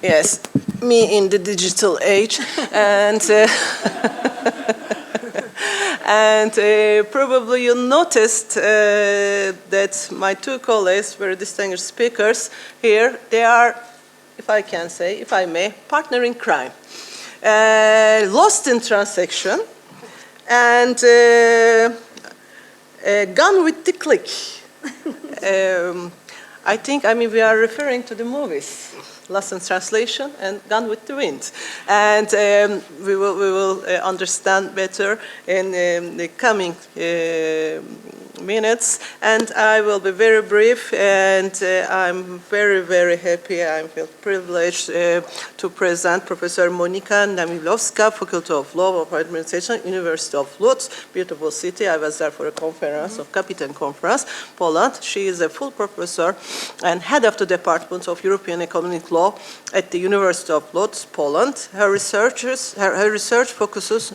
Yes, me in the digital age, and probably you noticed that my two colleagues, very distinguished speakers here, they are, if I can say, if I may, partner in crime, lost in transaction, and gone with the click. I mean, we are referring to the movies, Lost in Translation and Gone with the Wind. And we will understand better in the coming minutes. And I will be very brief, and I'm very, very happy. I feel privileged to present Professor Monika Namilowska, Faculty of Law of Administration, University of Łódź, beautiful city. I was there for a conference, of Kapitan Conference, Poland. She is a full professor and head of the Department of European Economic Law at the University of Łódź, Poland. Her research focuses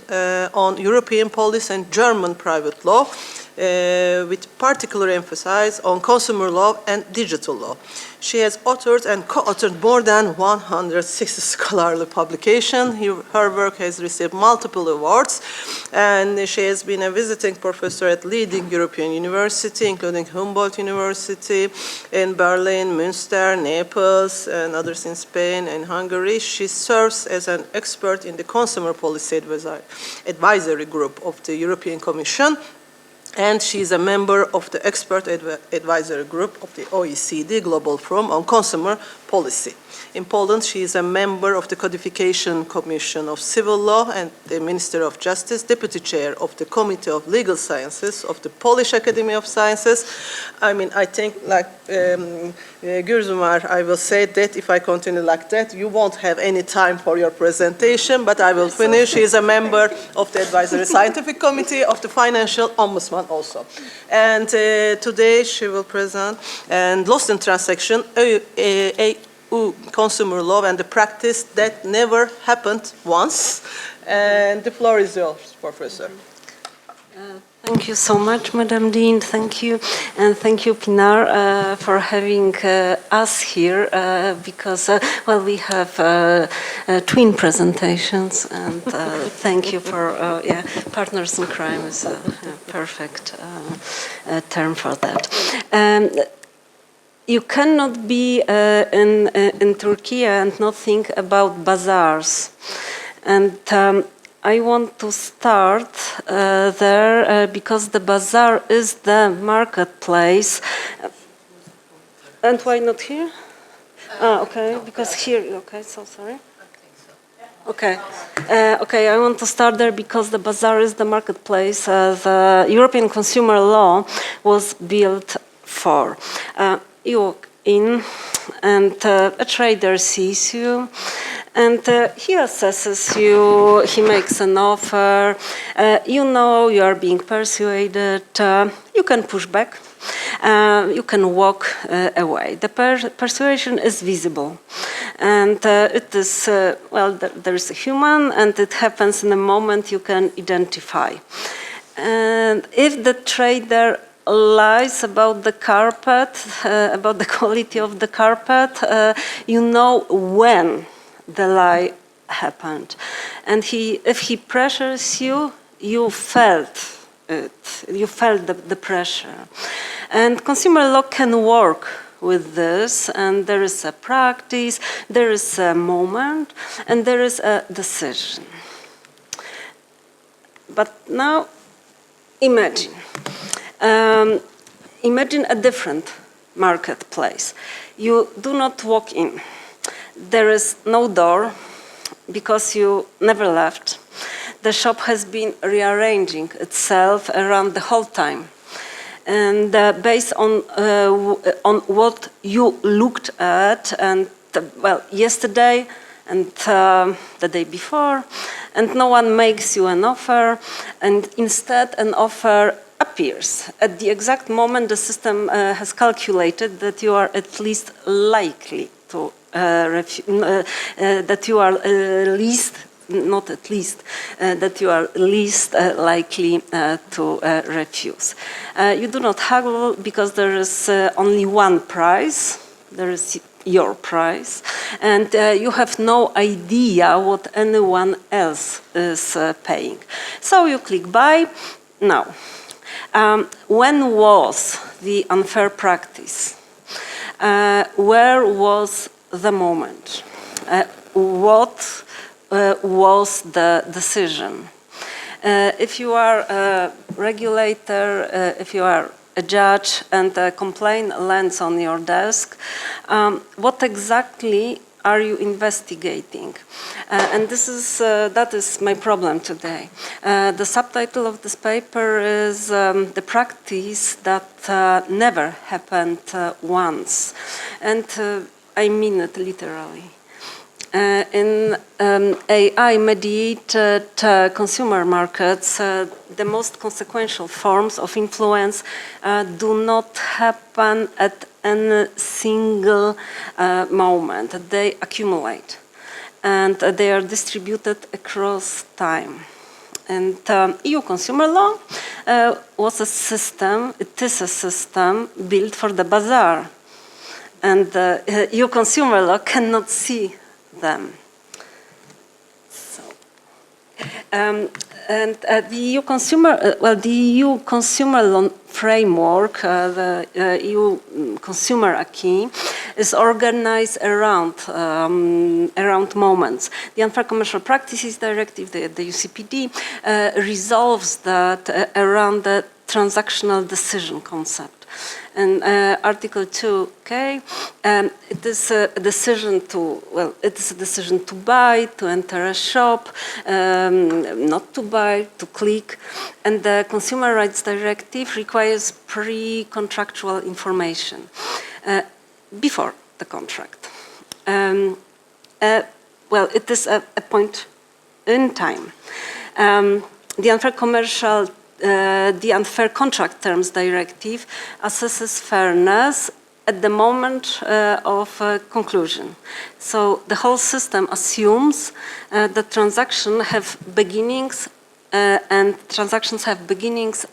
on European policy and German private law, with particular emphasis on consumer law and digital law. She has authored and co-authored more than 160 scholarly publications. Her work has received multiple awards, and she has been a visiting professor at leading European universities, including Humboldt University in Berlin, Münster, Naples, and others in Spain and Hungary. She serves as an expert in the Consumer Policy Advisory Group of the European Commission, and she is a member of the Expert Advisory Group of the OECD Global Forum on Consumer Policy. In Poland, she is a member of the Codification Commission of Civil Law and the Minister of Justice, Deputy Chair of the Committee of Legal Sciences of the Polish Academy of Sciences. I mean, I think, like Gürzumar, I will say that if I continue like that, you won't have any time for your presentation, but I will finish. She is a member of the Advisory Scientific Committee of the Financial Ombudsman also. And today she will present and Lost in Transaction, consumer law and the practice that never happened once. And the floor is yours, Professor. Thank you so much, Madam Dean. Thank you. And thank you, Pinar, for having us here because, well, we have twin presentations. And thank you for, Partners in Crime is a perfect term for that. You cannot be in Turkey and not think about bazaars. And I want to start there because the bazaar is the marketplace. And why not here? Okay, because here, okay, so sorry. Okay, I want to start there because the bazaar is the marketplace. The European consumer law was built for. You walk in and a trader sees you and he assesses you, he makes an offer, you know you are being persuaded, you can push back, you can walk away. The persuasion is visible and it is, there is a human and it happens in a moment you can identify. And if the trader lies about the carpet, about the quality of the carpet, you know when the lie happened. And if he pressures you, you felt it. You felt the pressure. And consumer law can work with this, and there is a practice, there is a moment, and there is a decision. But now, imagine. Imagine a different marketplace. You do not walk in. There is no door because you never left. The shop has been rearranging itself around the whole time. And based on what you looked at and, yesterday and the day before, and no one makes you an offer, and instead an offer appears. At the exact moment the system has calculated that you are at least likely to that you are least, not at least, that you are least likely to refuse. You do not haggle because there is only one price. There is your price. and you have no idea what anyone else is paying. So you click buy. Now, when was the unfair practice? Where was the moment? What was the decision? If you are a regulator, if you are a judge and a complaint lands on your desk, what exactly are you investigating? And that is my problem today. The subtitle of this paper is the practice that never happened once. And I mean it literally. In AI-mediated consumer markets, the most consequential forms of influence do not happen at any single moment. They accumulate, and they are distributed across time. And EU consumer law was a system, it is a system built for the bazaar. And EU consumer law cannot see them. So, and the EU consumer, the EU consumer law framework, the EU consumer acquis, is organized around moments. The Unfair Commercial Practices Directive, the UCPD, resolves that around the transactional decision concept. And Article 2K, it is a decision to buy, to enter a shop, not to buy, to click. And the Consumer Rights Directive requires pre-contractual information before the contract. It is a point in time. The Unfair Contract Terms Directive assesses fairness at the moment of conclusion. So the whole system assumes that transactions have beginnings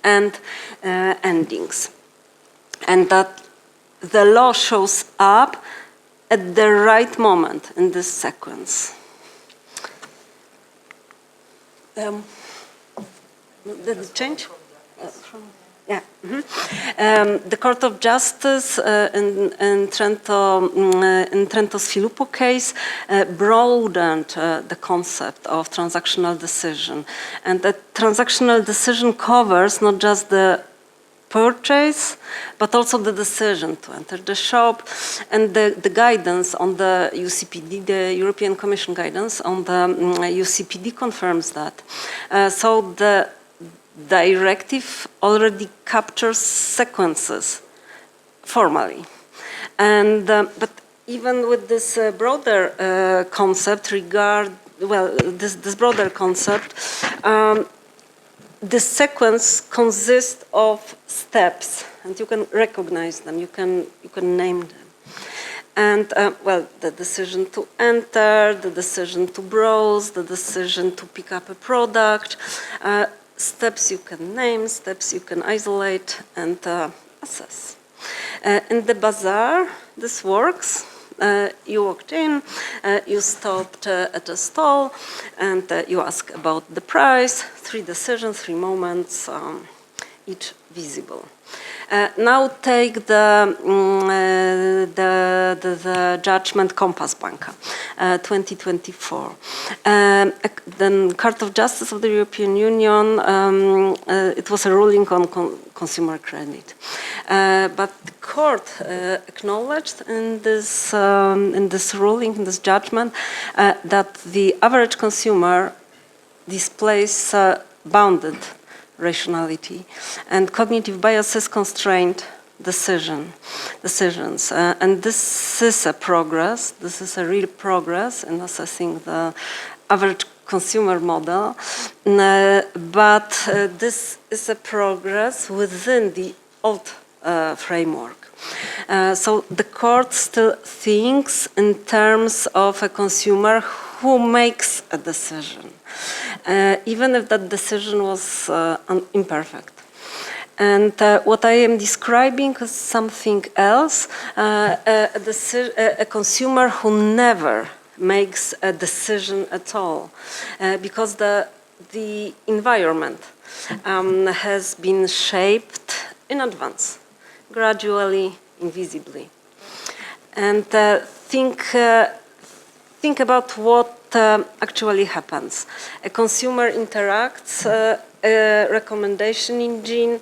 and endings, and that the law shows up at the right moment in this sequence. Did it change? Yeah. The Court of Justice in Trento's Filippo case broadened the concept of transactional decision. And the transactional decision covers not just the purchase, but also the decision to enter the shop, and the guidance on the UCPD, the European Commission guidance on the UCPD confirms that. So the directive already captures sequences formally. And, but even with this broader concept this broader concept, the sequence consists of steps, and you can recognize them, you can name them. And the decision to enter, the decision to browse, the decision to pick up a product, steps you can name, steps you can isolate and assess. In the bazaar, this works. You walked in, you stopped at a stall, and you ask about the price. 3 decisions, 3 moments, each visible. Now take the judgment Compass Banca, 2024. The Court of Justice of the European Union, it was a ruling on consumer credit. But the court acknowledged in this ruling, in this judgment, that the average consumer displays bounded rationality, and cognitive biases constrained decisions. And this is a progress, this is a real progress in assessing the average consumer model, but this is a progress within the old framework. So the court still thinks in terms of a consumer who makes a decision, even if that decision was imperfect. And what I am describing is something else, a consumer who never makes a decision at all, because the environment has been shaped in advance, gradually, invisibly. And think about what actually happens. A consumer interacts, a recommendation engine,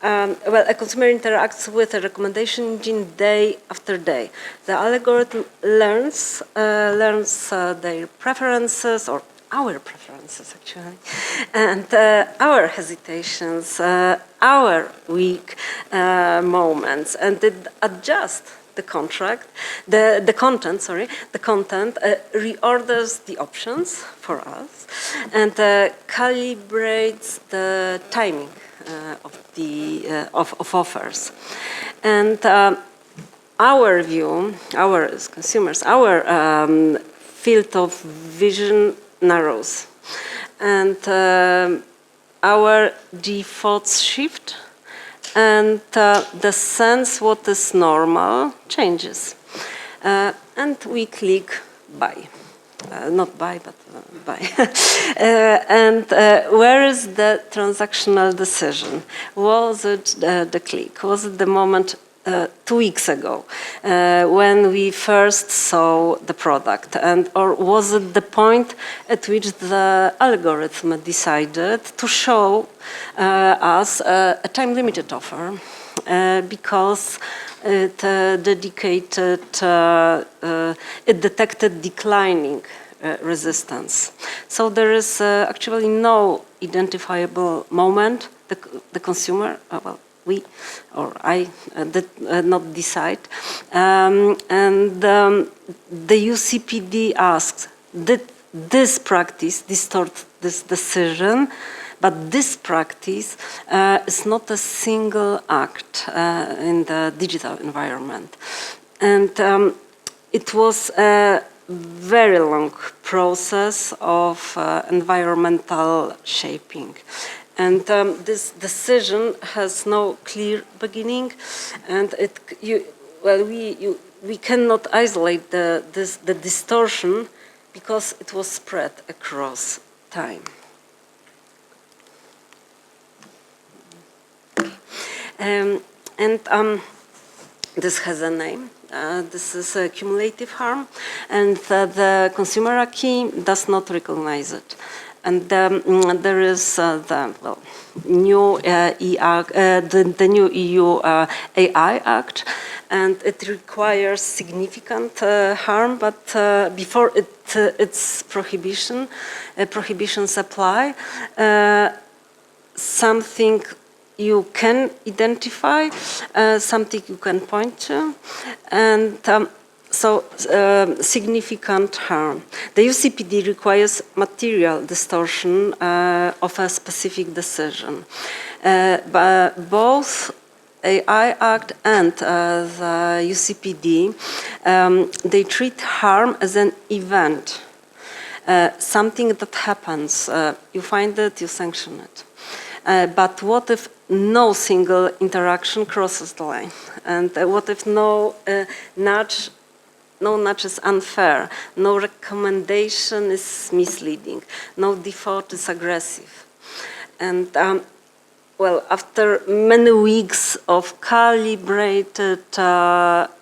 a consumer interacts with a recommendation engine day after day. The algorithm learns their preferences, or our preferences actually, and our hesitations, our weak moments, and it adjusts the content, reorders the options for us, and calibrates the timing of offers. And our view, our as consumers, our field of vision narrows, and our defaults shift, and the sense what is normal changes. And we click buy. Not buy, but buy. And where is the transactional decision? Was it the click? Was it the moment 2 weeks ago when we first saw the product? Or was it the point at which the algorithm decided to show us a time-limited offer because it detected declining resistance? So there is actually no identifiable moment. The consumer, we or I did not decide. The UCPD asks, did this practice distort this decision? But this practice is not a single act in the digital environment. And it was a very long process of environmental shaping. And this decision has no clear beginning, and we cannot isolate the distortion because it was spread across time. This has a name. This is a cumulative harm, and the consumer key does not recognize it. And there is the new EU AI Act, and it requires significant harm. But before its prohibitions apply, something you can identify, something you can point to, and significant harm. The UCPD requires material distortion of a specific decision. But both AI Act and the UCPD, they treat harm as an event, something that happens. You find it, you sanction it. But what if no single interaction crosses the line? And what if no nudge is unfair, no recommendation is misleading, no default is aggressive? And after many weeks of calibrated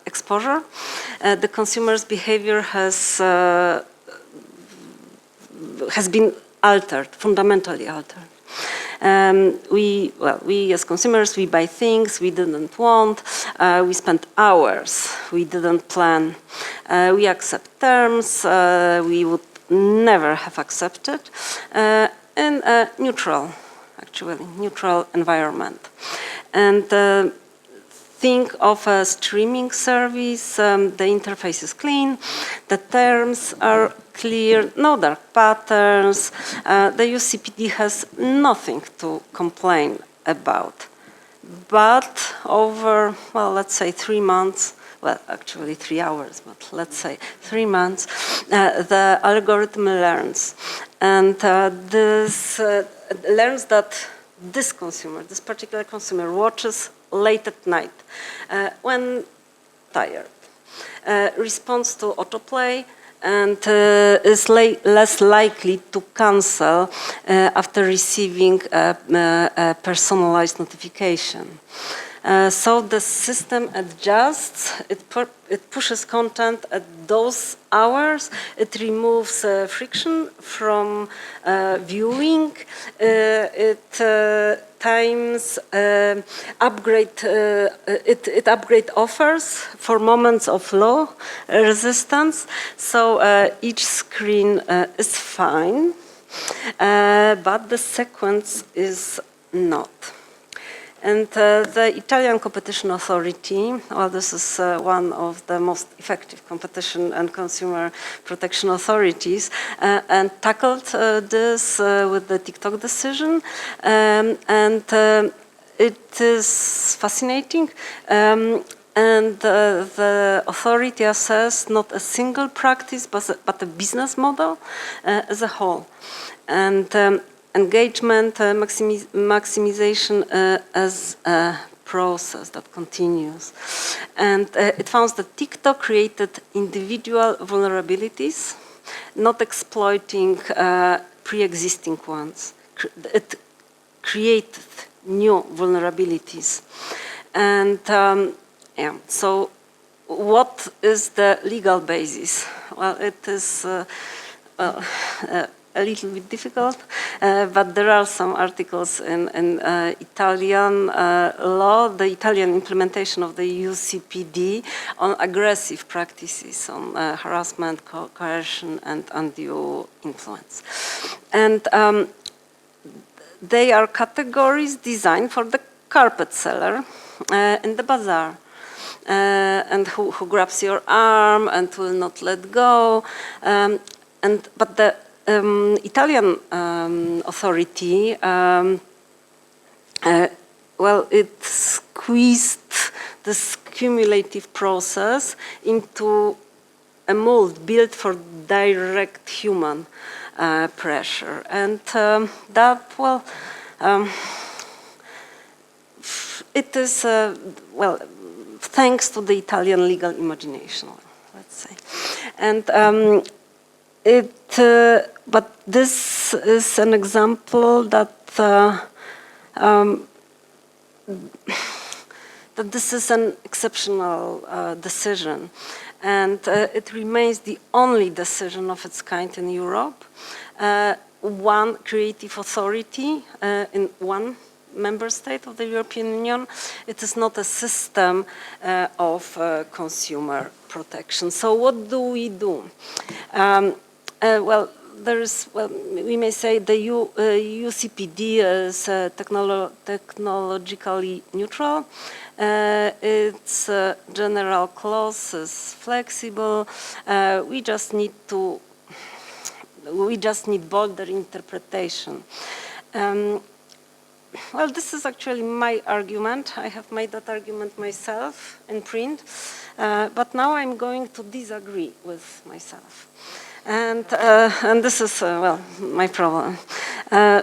exposure, the consumer's behavior has been altered, fundamentally altered. We as consumers, we buy things we didn't want. We spend hours we didn't plan. We accept terms we would never have accepted in a neutral environment. And think of a streaming service. The interface is clean, the terms are clear, no dark patterns. The UCPD has nothing to complain about. But over, let's say 3 months, actually 3 hours, but let's say 3 months, the algorithm learns. And this learns that this consumer, this particular consumer, watches late at night when tired, responds to autoplay, and is less likely to cancel after receiving a personalized notification. So the system adjusts, it pushes content at those hours, it removes friction from viewing, it times upgrade offers for moments of low resistance. So each screen is fine, but the sequence is not. And the Italian Competition Authority, well, this is one of the most effective competition and consumer protection authorities, and tackled this with the TikTok decision. And it is fascinating. And the authority assessed not a single practice, but a business model as a whole. And engagement, maximization as a process that continues. And it found that TikTok created individual vulnerabilities, not exploiting pre-existing ones. It created new vulnerabilities. And yeah, so what is the legal basis? Well, it is a little bit difficult, but there are some articles in Italian law, the Italian implementation of the UCPD on aggressive practices, on harassment, coercion, and undue influence. And they are categories designed for the carpet seller in the bazaar. And who grabs your arm and will not let go. But the Italian authority, well, it squeezed this cumulative process into a mold built for direct human pressure. And that, well, it is, well, thanks to the Italian legal imagination, let's say. And but this is an example that that this is an exceptional decision, and it remains the only decision of its kind in Europe. One creative authority in one member state of the European Union. It is not a system of consumer protection. So what do we do? Well, there is, well, we may say the UCPD is technologically neutral. Its general clause is flexible. We just need bolder interpretation. Well, this is actually my argument. I have made that argument myself in print, but now I'm going to disagree with myself. And this is, well, my problem.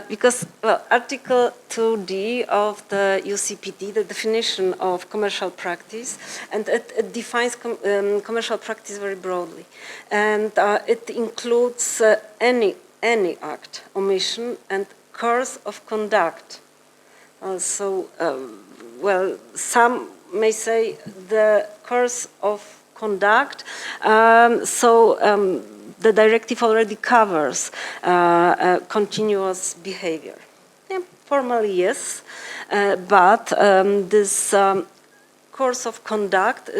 Because, well, Article 2D of the UCPD, the definition of commercial practice, and it defines commercial practice very broadly. And it includes any act, omission, and course of conduct. Well, some may say the course of conduct, the directive already covers continuous behavior. Yeah, formally, yes, but this course of conduct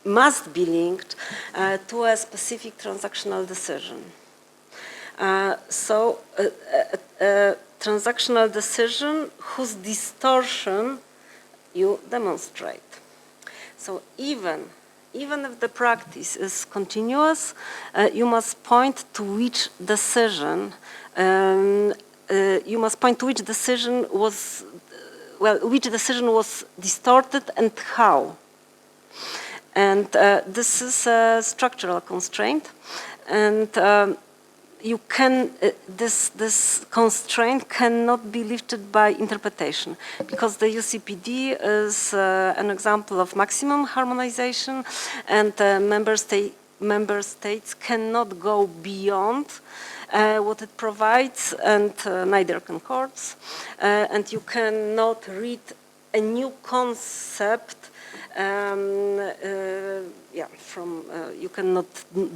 must be linked to a specific transactional decision. A transactional decision whose distortion you demonstrate. So even if the practice is continuous, you must point to which decision which decision was distorted and how. And this is a structural constraint, and you can this constraint cannot be lifted by interpretation, because the UCPD is an example of maximum harmonization, and member states cannot go beyond what it provides, and neither can courts, and you cannot read a new concept. You cannot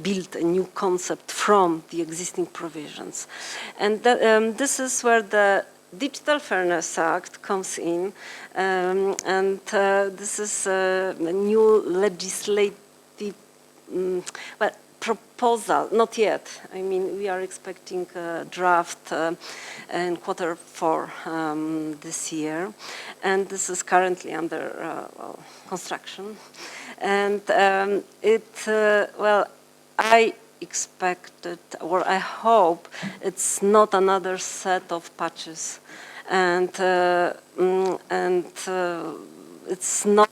build a new concept from the existing provisions. And this is where the Digital Fairness Act comes in, and this is a new legislative proposal, not yet. I mean, we are expecting a draft in Q4 this year, and this is currently under construction. And I expected, or I hope, it's not another set of patches, and it's not.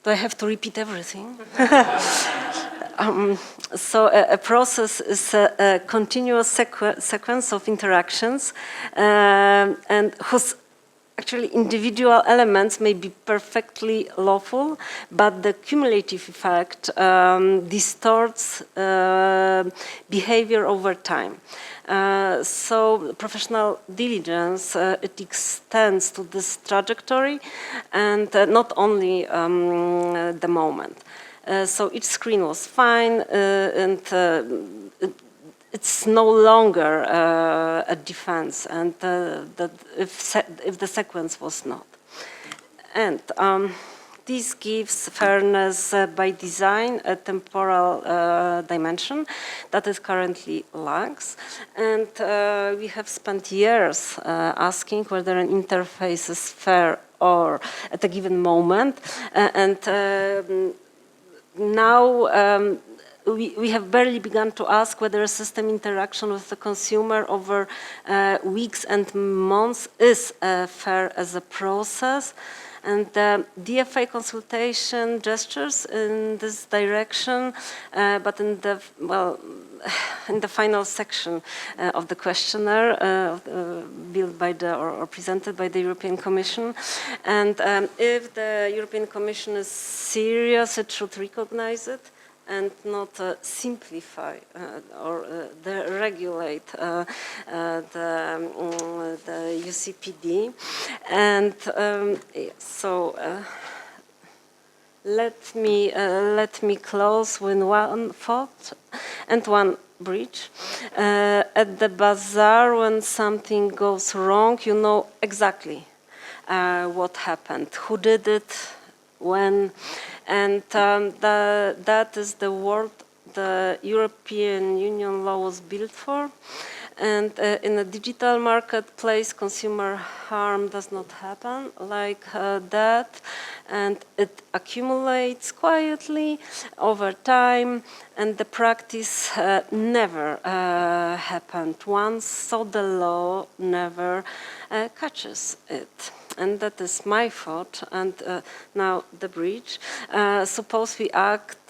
Do I have to repeat everything? So a process is a continuous sequence of interactions, and whose actually individual elements may be perfectly lawful, but the cumulative effect distorts behavior over time. So professional diligence, it extends to this trajectory, and not only the moment. So each screen was fine, and it's no longer a defense, and that if the sequence was not. And this gives fairness by design a temporal dimension that it currently lacks. And we have spent years asking whether an interface is fair or at a given moment. Now we have barely begun to ask whether a system interaction with the consumer over weeks and months is fair as a process. And DFA consultation gestures in this direction, but in the final section of the questionnaire built by or presented by the European Commission. And if the European Commission is serious, it should recognize it and not simplify or regulate the UCPD. And let me close with one thought and one bridge. At the bazaar, when something goes wrong, you know exactly what happened, who did it, when, and that is the world the European Union law was built for. And in a digital marketplace, consumer harm does not happen like that, and it accumulates quietly over time, and the practice never happened once, so the law never catches it. And that is my thought. And now the bridge. Suppose we accept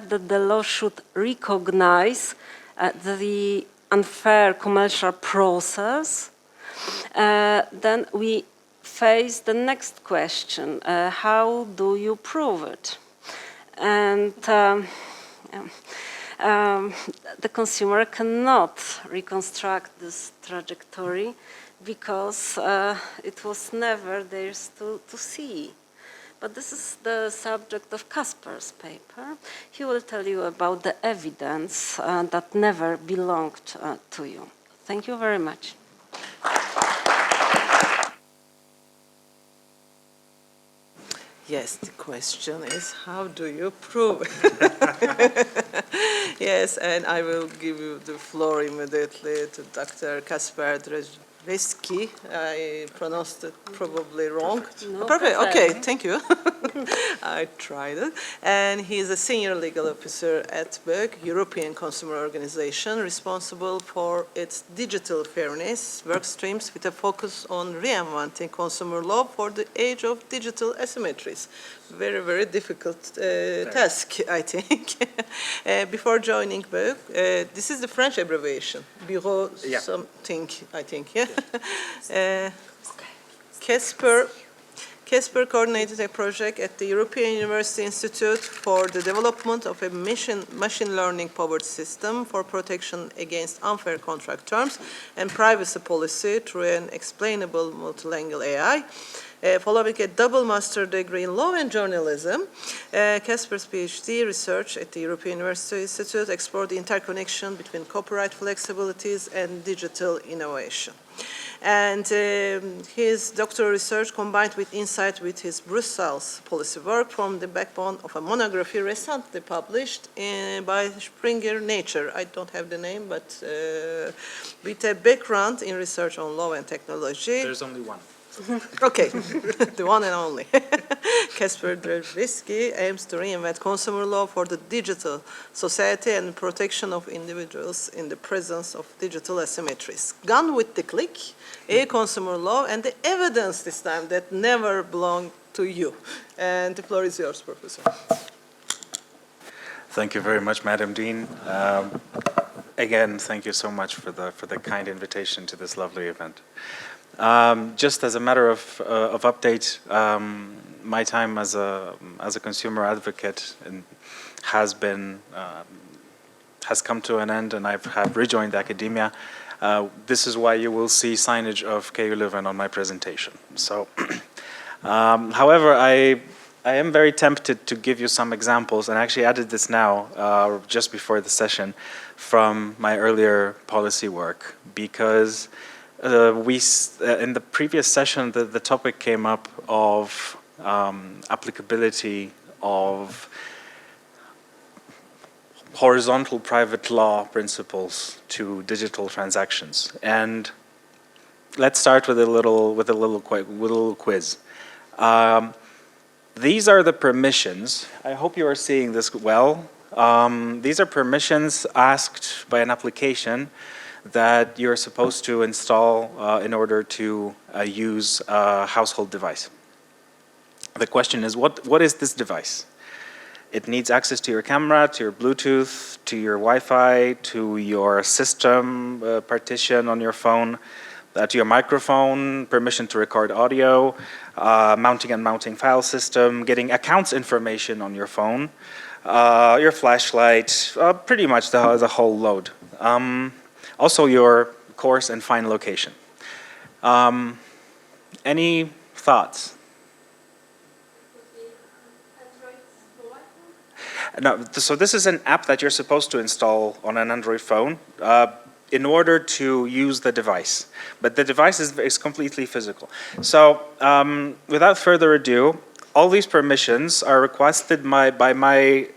that the law should recognize the unfair commercial process. Then we face the next question: how do you prove it? And the consumer cannot reconstruct this trajectory, because it was never theirs to see. But this is the subject of Kasper's paper. He will tell you about the evidence that never belonged to you. Thank you very much. Yes, the question is, how do you prove it? Yes, and I will give you the floor immediately to Dr. Kasper Drzewiecki. I pronounced it probably wrong. No, Perfect. perfect. Okay, thank you. I tried it. And he is a senior legal officer at BEUC, European Consumer Organization, responsible for its digital fairness work streams with a focus on reinventing consumer law for the age of digital asymmetries. Very, very difficult task, I think. Before joining BEUC, this is the French abbreviation, Bureau Yeah. something, I think, yeah? Casper coordinated a project at the European University Institute for the development of a machine learning powered system for protection against unfair contract terms and privacy policy through an explainable multilingual AI. Following a double master degree in law and journalism, Casper's PhD research at the European University Institute explored the interconnection between copyright flexibilities and digital innovation. And his doctoral research combined with insight with his Brussels policy work formed the backbone of a monography recently published by Springer Nature. I don't have the name, but with a background in research on law and technology. There's only one. Okay, the one and only. Casper Drzewiecki aims to reinvent consumer law for the digital society and protection of individuals in the presence of digital asymmetries. Gone with the click, consumer law, and the evidence this time that never belonged to you. And the floor is yours, Professor. Thank you very much, Madam Dean. Again, thank you so much for the kind invitation to this lovely event. Just as a matter of update, my time as a consumer advocate has come to an end, and I have rejoined academia. This is why you will see signage of KU Leuven on my presentation. So, however, I am very tempted to give you some examples, and I actually added this now, just before the session, from my earlier policy work, because in the previous session, the topic came up of applicability of horizontal private law principles to digital transactions. And let's start with a little quiz. These are the permissions. I hope you are seeing this well. These are permissions asked by an application that you're supposed to install in order to use a household device. The question is, what is this device? It needs access to your camera, to your Bluetooth, to your Wi-Fi, to your system partition on your phone, to your microphone, permission to record audio, mounting and unmounting file system, getting accounts information on your phone, your flashlight, pretty much the whole load. Also your course and fine location. Any thoughts? No, so this is an app that you're supposed to install on an Android phone in order to use the device. But the device is completely physical. So without further ado, all these permissions are requested by my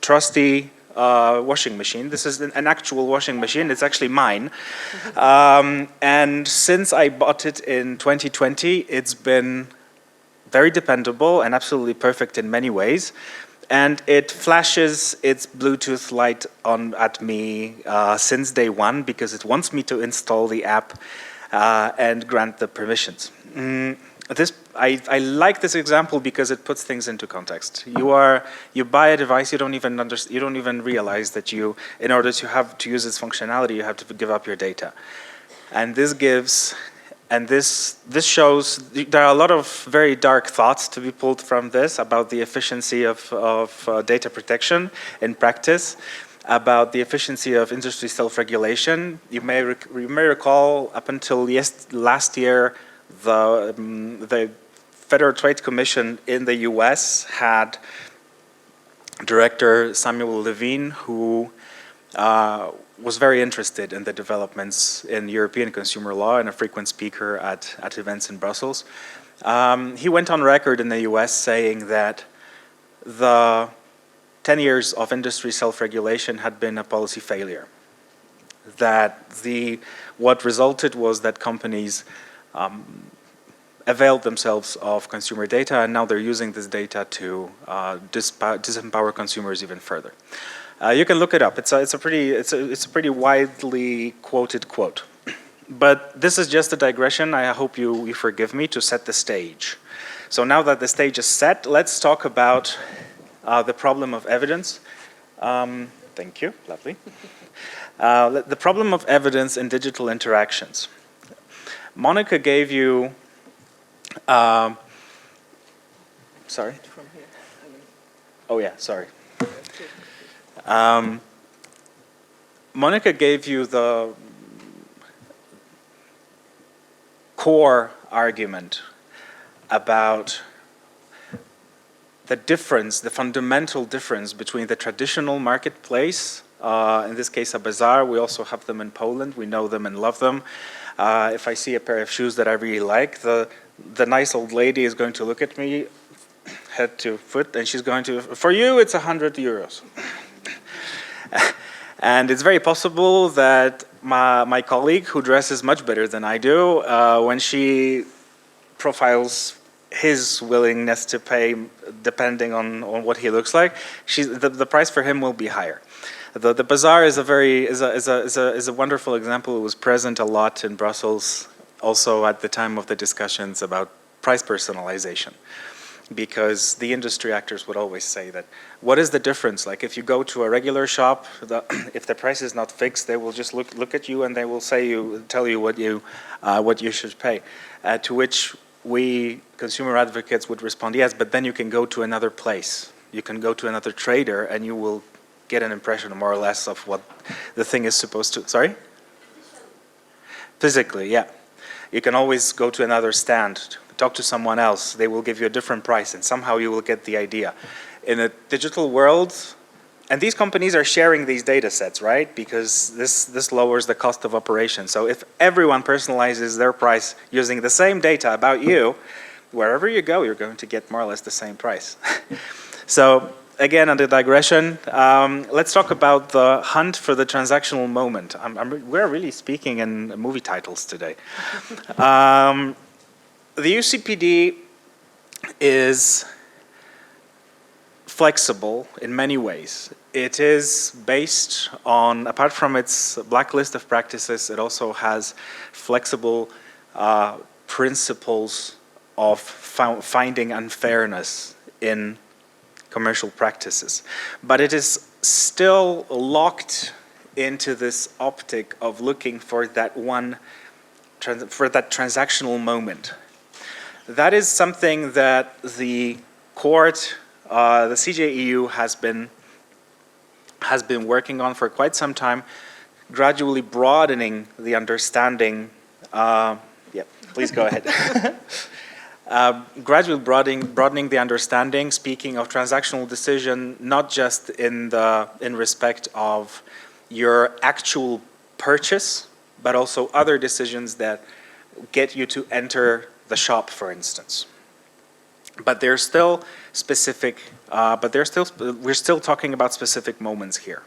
trusty washing machine. This is an actual washing machine. It's actually mine. And since I bought it in 2020, it's been very dependable and absolutely perfect in many ways. And it flashes its Bluetooth light on at me since day one because it wants me to install the app and grant the permissions. I like this example because it puts things into context. You buy a device, you don't even realize that in order to use its functionality, you have to give up your data. And this shows there are a lot of very dark thoughts to be pulled from this about the efficiency of data protection in practice, about the efficiency of industry self-regulation. You may recall up until last year, the Federal Trade Commission in the US had Director Samuel Levine, who was very interested in the developments in European consumer law and a frequent speaker at events in Brussels. He went on record in the US saying that the 10 years of industry self-regulation had been a policy failure. that what resulted was that companies availed themselves of consumer data, and now they're using this data to disempower consumers even further. You can look it up. It's a pretty widely quoted quote. But this is just a digression. I hope you forgive me to set the stage. So now that the stage is set, let's talk about the problem of evidence. Thank you, lovely. The problem of evidence in digital interactions. Monica gave you, sorry? From here. Oh yeah, sorry. Monica gave you the core argument about the difference, the fundamental difference between the traditional marketplace, in this case a bazaar, we also have them in Poland, we know them and love them. If I see a pair of shoes that I really like, the nice old lady is going to look at me head to foot and she's going to, for you it's 100 euros. And it's very possible that my colleague, who dresses much better than I do, when she profiles his willingness to pay, depending on what he looks like, the price for him will be higher. The bazaar is a wonderful example. It was present a lot in Brussels, also at the time of the discussions about price personalization. Because the industry actors would always say that, what is the difference? Like if you go to a regular shop, if the price is not fixed, they will just look at you and they will tell you what you should pay. To which we consumer advocates would respond, yes, but then you can go to another place. You can go to another trader and you will get an impression more or less of what the thing is supposed to, sorry? Physically, yeah. You can always go to another stand, talk to someone else, they will give you a different price and somehow you will get the idea. In a digital world, and these companies are sharing these data sets, right? Because this lowers the cost of operation. So if everyone personalizes their price using the same data about you, wherever you go, you're going to get more or less the same price. So again, under digression, let's talk about the hunt for the transactional moment. We're really speaking in movie titles today. The UCPD is flexible in many ways. It is based on, apart from its blacklist of practices, it also has flexible principles of finding unfairness in commercial practices. But it is still locked into this optic of looking for that transactional moment. That is something that the court, the CJEU has been working on for quite some time, gradually broadening the understanding. Yeah, please go ahead. Gradually broadening the understanding, speaking of transactional decision, not just in respect of your actual purchase, but also other decisions that get you to enter the shop, for instance. But they're still specific. We're still talking about specific moments here.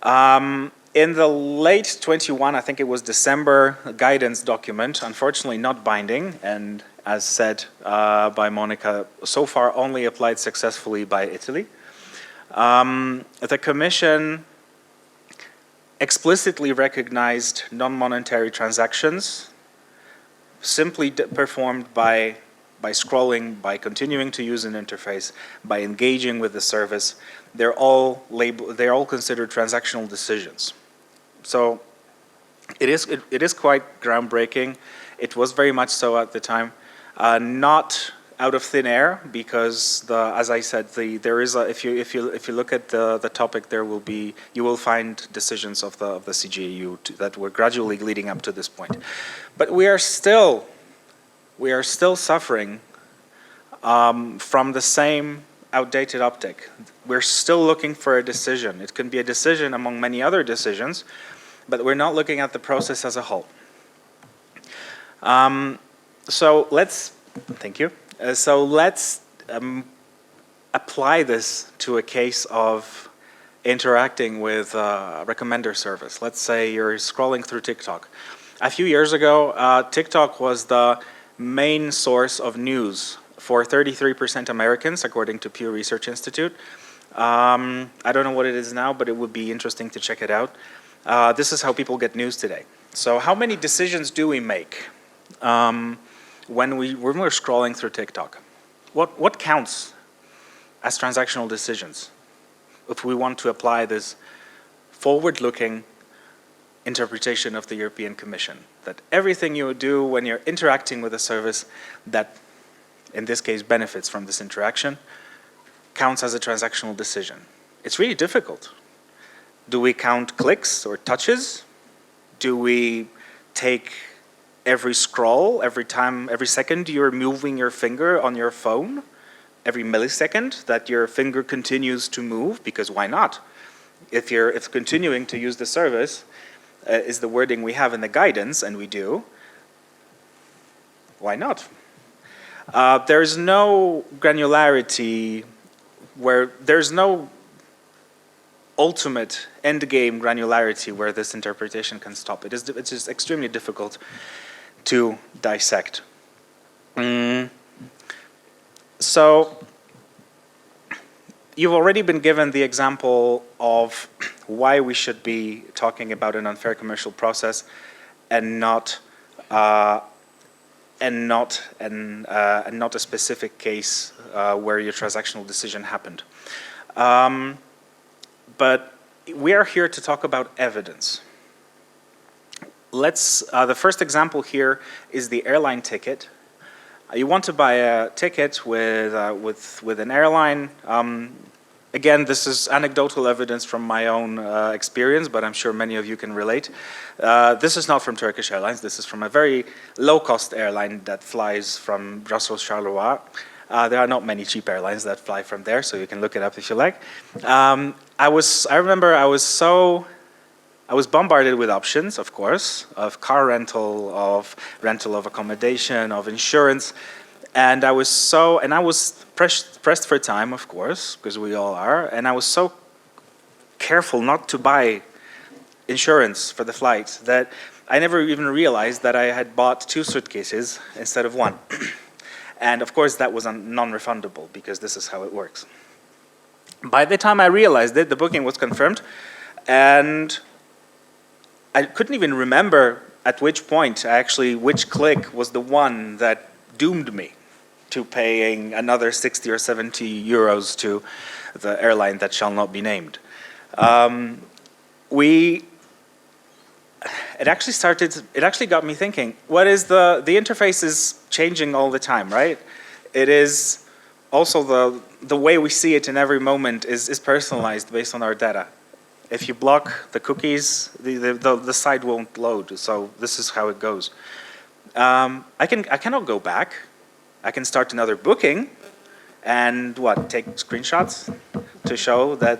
In the late 21, I think it was December, guidance document, unfortunately not binding, and as said by Monica, so far only applied successfully by Italy. The Commission explicitly recognized non-monetary transactions simply performed by scrolling, by continuing to use an interface, by engaging with the service. They're all considered transactional decisions. So it is quite groundbreaking. It was very much so at the time, not out of thin air, because as I said, there is if you look at the topic, you will find decisions of the CJEU that were gradually leading up to this point. But we are still suffering from the same outdated optic. We're still looking for a decision. It can be a decision among many other decisions, but we're not looking at the process as a whole. So let's apply this to a case of interacting with a recommender service. Let's say you're scrolling through TikTok. A few years ago, TikTok was the main source of news for 33% Americans, according to Pew Research Institute. I don't know what it is now, but it would be interesting to check it out. This is how people get news today. So how many decisions do we make when we're scrolling through TikTok? What counts as transactional decisions if we want to apply this forward-looking interpretation of the European Commission, that everything you do when you're interacting with a service that, in this case, benefits from this interaction, counts as a transactional decision? It's really difficult. Do we count clicks or touches? Do we take every scroll, every second you're moving your finger on your phone, every millisecond that your finger continues to move? Because why not? If continuing to use the service is the wording we have in the guidance, and we do, why not? There's no granularity where there's no ultimate endgame granularity where this interpretation can stop. It's just extremely difficult to dissect. So you've already been given the example of why we should be talking about an unfair commercial process and not a specific case where your transactional decision happened. But we are here to talk about evidence. The first example here is the airline ticket. You want to buy a ticket with an airline. Again, this is anecdotal evidence from my own experience, but I'm sure many of you can relate. This is not from Turkish Airlines. This is from a very low-cost airline that flies from Brussels Charleroi. There are not many cheap airlines that fly from there, so you can look it up if you like. I remember I was bombarded with options, of course, of car rental, of rental of accommodation, of insurance, and I was pressed for time, of course, because we all are, and I was so careful not to buy insurance for the flight that I never even realized that I had bought 2 suitcases instead of 1. And of course that was non-refundable because this is how it works. By the time I realized it, the booking was confirmed, and I couldn't even remember at which point which click was the one that doomed me to paying another 60 or 70 euros to the airline that shall not be named. It actually got me thinking, what is the interface is changing all the time, right? It is also the way we see it in every moment is personalized based on our data. If you block the cookies, the site won't load, so this is how it goes. I cannot go back. I can start another booking and take screenshots to show that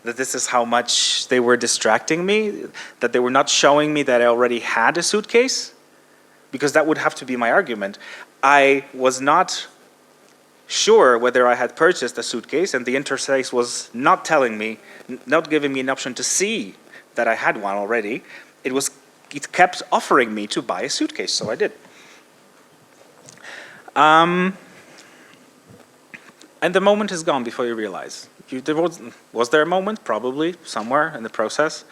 this is how much they were distracting me, that they were not showing me that I already had a suitcase, because that would have to be my argument. I was not sure whether I had purchased a suitcase, and the interface was not telling me, not giving me an option to see that I had one already. It kept offering me to buy a suitcase, so I did. And the moment is gone before you realize. Was there a moment? Probably, somewhere in the process.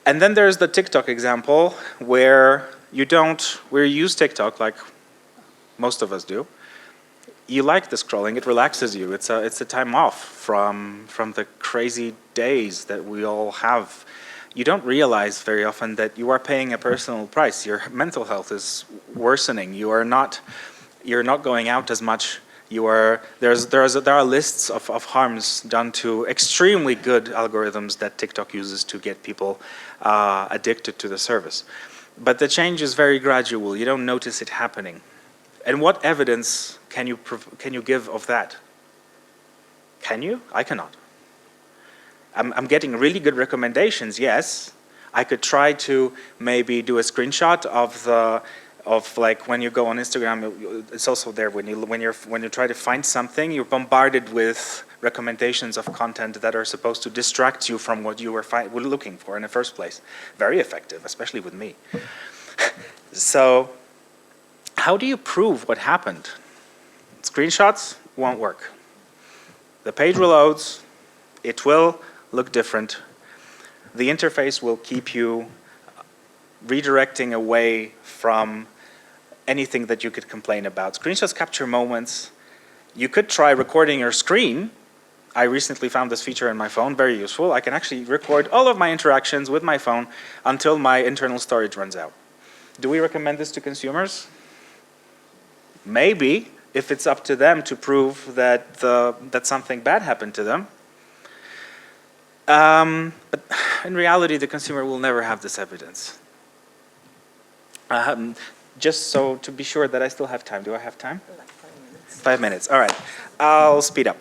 And then there's the TikTok example where you use TikTok like most of us do. You like the scrolling, it relaxes you. It's a time off from the crazy days that we all have. You don't realize very often that you are paying a personal price. Your mental health is worsening. You're not going out as much. There are lists of harms done to extremely good algorithms that TikTok uses to get people addicted to the service. But the change is very gradual. You don't notice it happening. And what evidence can you give of that? Can you? I cannot. I'm getting really good recommendations, yes. I could try to maybe do a screenshot of like when you go on Instagram, it's also there when you try to find something, you're bombarded with recommendations of content that are supposed to distract you from what you were looking for in the first place. Very effective, especially with me. So how do you prove what happened? Screenshots won't work. The page reloads, it will look different. The interface will keep you redirecting away from anything that you could complain about. Screenshots capture moments. You could try recording your screen. I recently found this feature in my phone, very useful. I can actually record all of my interactions with my phone until my internal storage runs out. Do we recommend this to consumers? Maybe, if it's up to them to prove that, that something bad happened to them. But in reality, the consumer will never have this evidence. Just so to be sure that I still have time. Do I have time? Like 5 minutes. 5 minutes, all right. I'll speed up.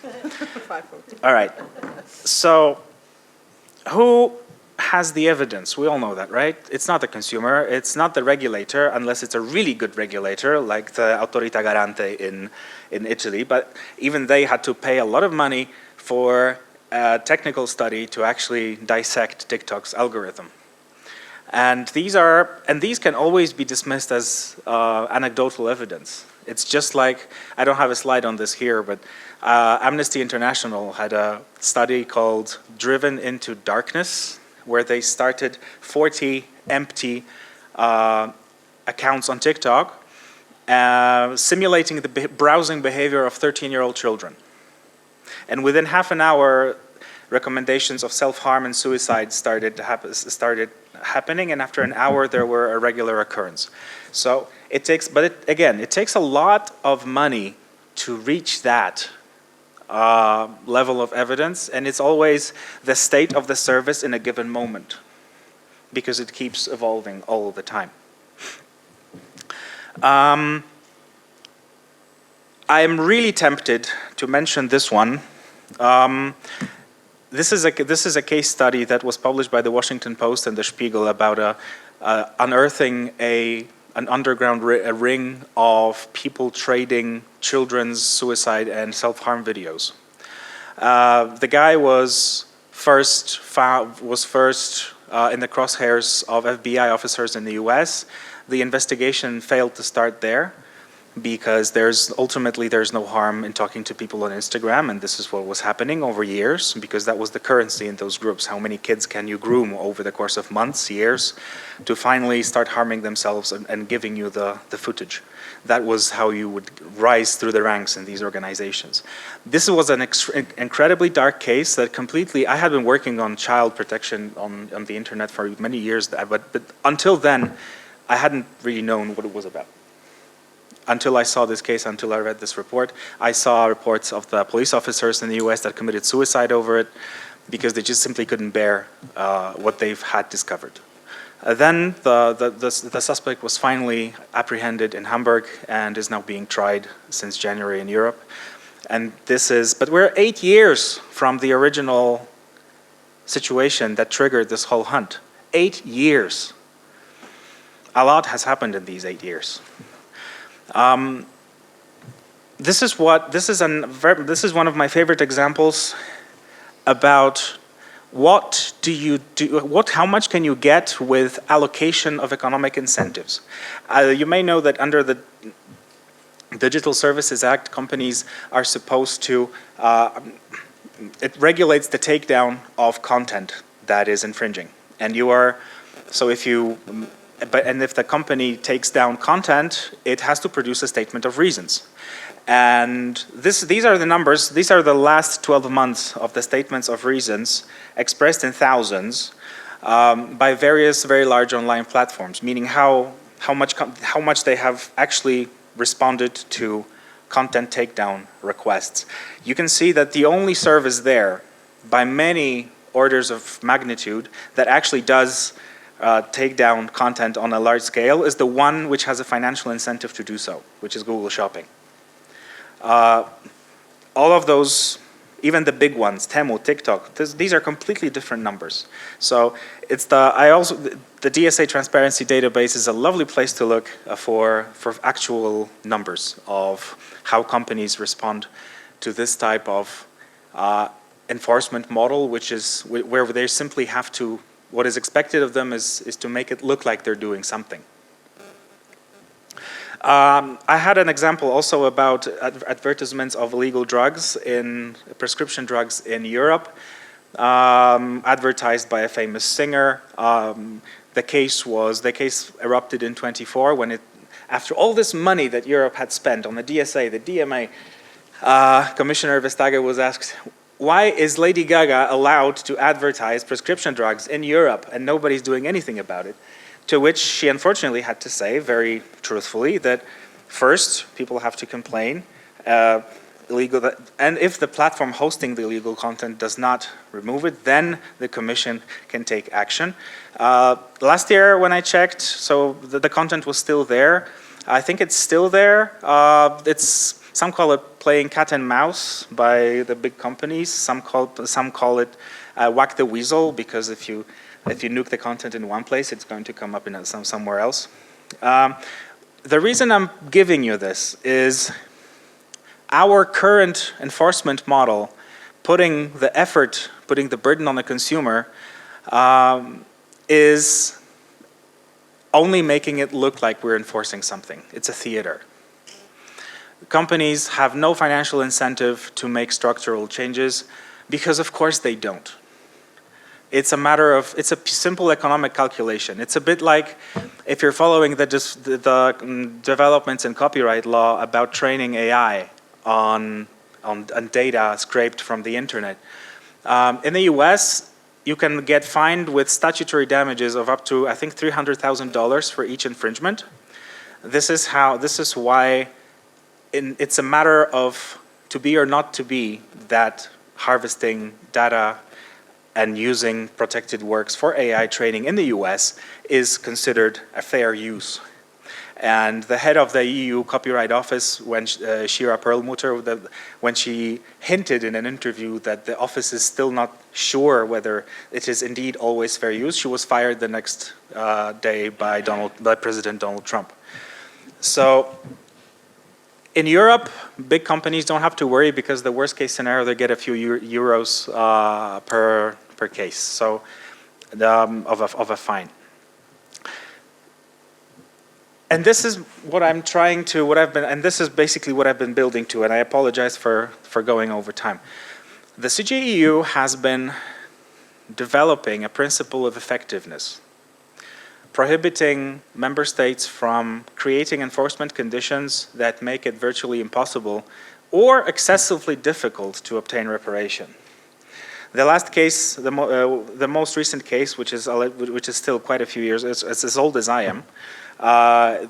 5:40. All right. So who has the evidence? We all know that, right? It's not the consumer, it's not the regulator, unless it's a really good regulator, like the Autorità Garante in Italy, but even they had to pay a lot of money for a technical study to actually dissect TikTok's algorithm. And these can always be dismissed as anecdotal evidence. It's just like, I don't have a slide on this here, but Amnesty International had a study called Driven into Darkness, where they started 40 empty accounts on TikTok, simulating the browsing behavior of 13-year-old children. And within half an hour, recommendations of self-harm and suicide started happening, and after an hour there were a regular occurrence. So it takes, it takes a lot of money to reach that level of evidence, and it's always the state of the service in a given moment, because it keeps evolving all the time. I'm really tempted to mention this one. This is a case study that was published by the Washington Post and the Spiegel about unearthing an underground ring of people trading children's suicide and self-harm videos. The guy was first in the crosshairs of FBI officers in the US. The investigation failed to start there, because ultimately there's no harm in talking to people on Instagram, and this is what was happening over years, because that was the currency in those groups. How many kids can you groom over the course of months, years, to finally start harming themselves and giving you the footage? That was how you would rise through the ranks in these organizations. This was an incredibly dark case that I had been working on child protection on the internet for many years, but until then, I hadn't really known what it was about. Until I saw this case, until I read this report. I saw reports of the police officers in the US that committed suicide over it because they just simply couldn't bear what they've had discovered. Then the suspect was finally apprehended in Hamburg and is now being tried since January in Europe. And but we're 8 years from the original situation that triggered this whole hunt. 8 years. A lot has happened in these 8 years. This is one of my favorite examples about how much can you get with allocation of economic incentives. You may know that under the Digital Services Act, companies are supposed to, it regulates the takedown of content that is infringing. And if the company takes down content, it has to produce a statement of reasons. And these are the numbers, these are the last 12 months of the statements of reasons expressed in thousands by various very large online platforms, meaning how much they have actually responded to content takedown requests. You can see that the only service there, by many orders of magnitude, that actually does take down content on a large scale is the one which has a financial incentive to do so, which is Google Shopping. All of those, even the big ones, Temu, TikTok, these are completely different numbers. So it's the DSA Transparency Database is a lovely place to look for actual numbers of how companies respond to this type of enforcement model, which is where they simply have to, what is expected of them is to make it look like they're doing something. I had an example also about advertisements of illegal drugs, prescription drugs in Europe, advertised by a famous singer. The case erupted in 24 when after all this money that Europe had spent on the DSA, the DMA, Commissioner Vestager was asked, why is Lady Gaga allowed to advertise prescription drugs in Europe and nobody's doing anything about it? To which she unfortunately had to say, very truthfully, that first, people have to complain, and if the platform hosting the illegal content does not remove it, then the Commission can take action. Last year when I checked, so the content was still there. I think it's still there. Some call it playing cat and mouse by the big companies. Some call it whack the weasel, because if you nuke the content in one place, it's going to come up in somewhere else. The reason I'm giving you this is our current enforcement model, putting the burden on the consumer, is only making it look like we're enforcing something. It's a theater. Companies have no financial incentive to make structural changes because, of course, they don't. It's a simple economic calculation. It's a bit like if you're following the developments in copyright law about training AI on data scraped from the internet. In the US, you can get fined with statutory damages of up to, I think, $300,000 for each infringement. This is why it's a matter of to be or not to be that harvesting data and using protected works for AI training in the US is considered a fair use. And the head of the EU Copyright Office, when Shira Perlmutter, when she hinted in an interview that the office is still not sure whether it is indeed always fair use, she was fired the next day by President Donald Trump. So in Europe, big companies don't have to worry because the worst case scenario, they get a few euros per case, so of a fine. And this is and this is basically what I've been building to, and I apologize for going over time. The CJEU has been developing a principle of effectiveness, prohibiting member states from creating enforcement conditions that make it virtually impossible or excessively difficult to obtain reparation. The last case, the most recent case, which is still quite a few years, it's as old as I am,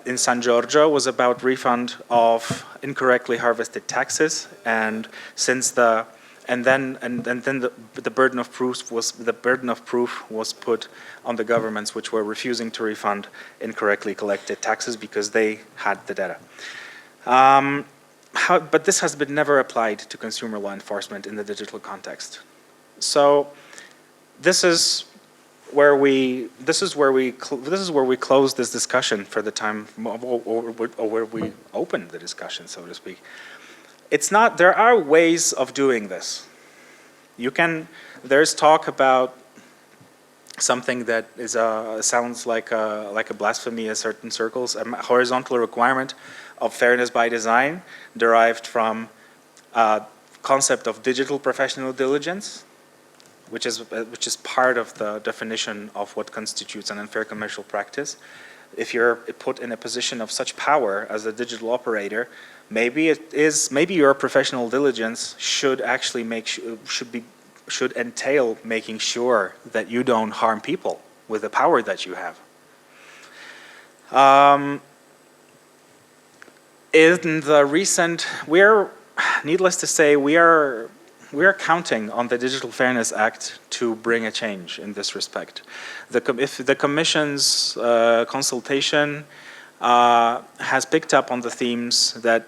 in San Giorgio, was about refund of incorrectly harvested taxes, and then the burden of proof was put on the governments which were refusing to refund incorrectly collected taxes because they had the data. But this has been never applied to consumer law enforcement in the digital context. So this is where we close this discussion for the time, or where we open the discussion, so to speak. There are ways of doing this. There's talk about something that sounds like a blasphemy in certain circles, a horizontal requirement of fairness by design derived from a concept of digital professional diligence, which is part of the definition of what constitutes an unfair commercial practice. If you're put in a position of such power as a digital operator, maybe your professional diligence should actually should entail making sure that you don't harm people with the power that you have. In the recent, needless to say, we are counting on the Digital Fairness Act to bring a change in this respect. If the Commission's consultation has picked up on the themes that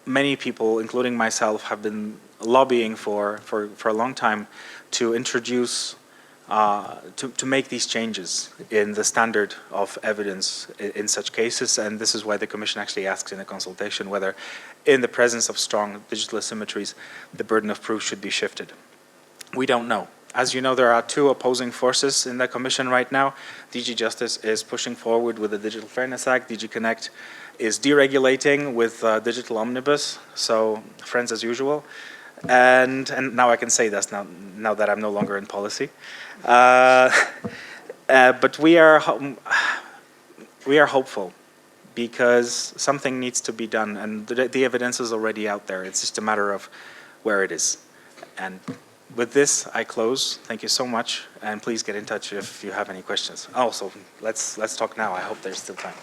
many people, including myself, have been lobbying for a long time, to introduce to make these changes in the standard of evidence in such cases, and this is why the Commission actually asks in a consultation whether, in the presence of strong digital asymmetries, the burden of proof should be shifted. We don't know. As you know, there are two opposing forces in the Commission right now. DG Justice is pushing forward with the Digital Fairness Act. DG Connect is deregulating with Digital Omnibus, so friends as usual. And now I can say this now that I'm no longer in policy. But we are hopeful because something needs to be done, and the evidence is already out there. It's just a matter of where it is. And with this, I close. Thank you so much, and please get in touch if you have any questions. Also, let's talk now. I hope there's still time.